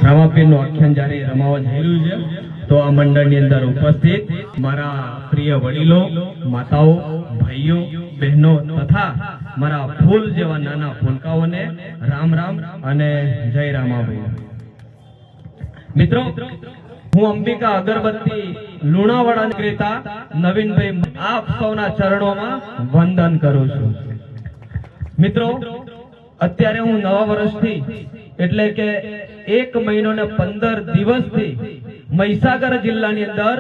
રામાપીરનું આખ્યાન જ્યારે રમાવા જઈ રહ્યું છે તો આ મંડળની અંદર ઉપસ્થિત મારા પ્રિય વડીલો, માતાઓ, ભાઈઓ, બહેનો તથા મારા ફૂલ જેવા નાના ફૂલકાઓને રામ રામ અને જય રામાભાઈ. મિત્રો, હું અંબિકા અગરબત્તી લુણાવાડા ક્રેતા નવીનભાઈ આપ સૌના ચરણોમાં વંદન કરું છું. મિત્રો, અત્યારે હું નવા વર્ષથી એટલે કે 1 મહિનો ને 15 દિવસથી મહીસાગર જિલ્લાની અંદર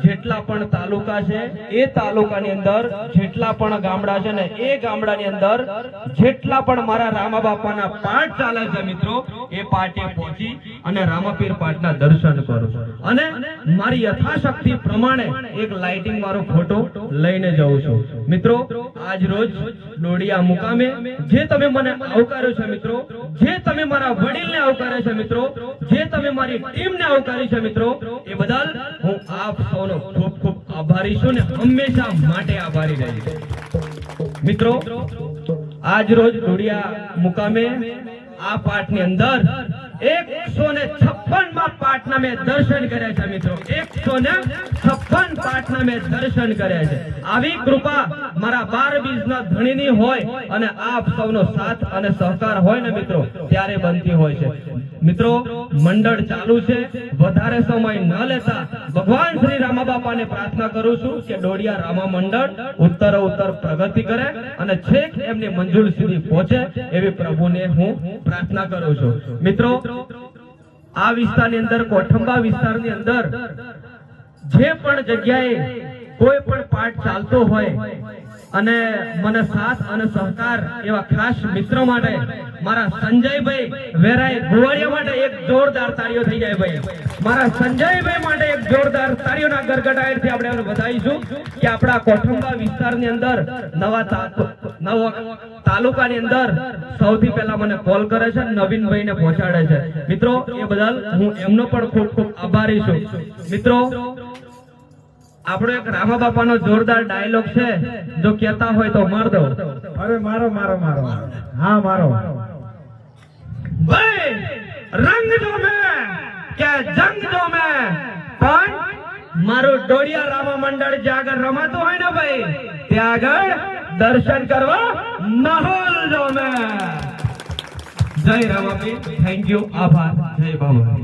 જેટલા પણ તાલુકા છે એ તાલુકાની અંદર જેટલા પણ ગામડા છે ને એ ગામડાની અંદર જેટલા પણ મારા રામા બાપાના પાઠ ચાલે છે મિત્રો, એ પાઠે પહોંચી અને રામાપીર પાઠના દર્શન કરું છું અને મારી યથાશક્તિ પ્રમાણે એક લાઇટિંગ વાળો ફોટો લઈને જાઉં છું. મિત્રો, આજ રોજ ડોડિયા મુકામે જે તમે મને આવકાર્યો છે મિત્રો, જે તમે મારા વડીલને આવકાર્યા છે મિત્રો, જે તમે મારી ટીમને આવકારી છે મિત્રો, એ બદલ હું આપ સૌનો ખૂબ ખૂબ આભારી છું ને હંમેશા માટે આભારી રહીશ. મિત્રો, આજ રોજ ડોડિયા મુકામે આ પાઠની અંદર 156 માં પાઠના મેં દર્શન કર્યા છે મિત્રો, 156 પાઠના મેં દર્શન કર્યા છે. આવી કૃપા મારા 12 બીજના ધણીની હોય અને આપ સૌનો સાથ અને સહકાર હોય ને મિત્રો, ત્યારે બનતી હોય છે. મિત્રો, મંડળ ચાલુ છે, વધારે સમય ન લેતા ભગવાન શ્રી રામા બાપાને પ્રાર્થના કરું છું કે ડોડિયા રામા મંડળ ઉત્તરોત્તર પ્રગતિ કરે અને છેક એમની મંજૂર સુધી પહોંચે એવી પ્રભુને હું પ્રાર્થના કરું છું. મિત્રો, આ વિસ્તારની અંદર કોઠંબા વિસ્તારની અંદર જે પણ જગ્યાએ કોઈ પણ પાઠ ચાલતો હોય અને મને સાથ અને સહકાર એવા ખાસ મિત્રો માટે મારા સંજયભાઈ વેરાય ગોવાળિયા માટે એક જોરદાર તાળીઓ થઈ જાય ભાઈ. મારા સંજયભાઈ માટે એક જોરદાર તાળીઓના ગરગડાટથી આપણે વધાવીશું કે આપણા કોઠંબા વિસ્તારની અંદર નવા તાલુકાની અંદર સૌથી પહેલા મને કોલ કરે છે, નવીનભાઈને પહોંચાડે છે. મિત્રો, એ બદલ હું એમનો પણ ખૂબ ખૂબ આભારી છું. મિત્રો, આપણો એક રામા બાપાનો જોરદાર ડાયલોગ છે, જો કહેતા હોય તો માર દો. અરે મારો મારો મારો હા મારો ભાઈ, રંગ જો મેં કે જંગ જો મેં, પણ મારું ડોડિયા રામા મંડળ જ્યાં આગળ રમાતું હોય ને ભાઈ, ત્યાં આગળ દર્શન કરવા માહોલ જો મેં. જય રામાપીર, થેન્ક યુ, આભાર, જય બાબા.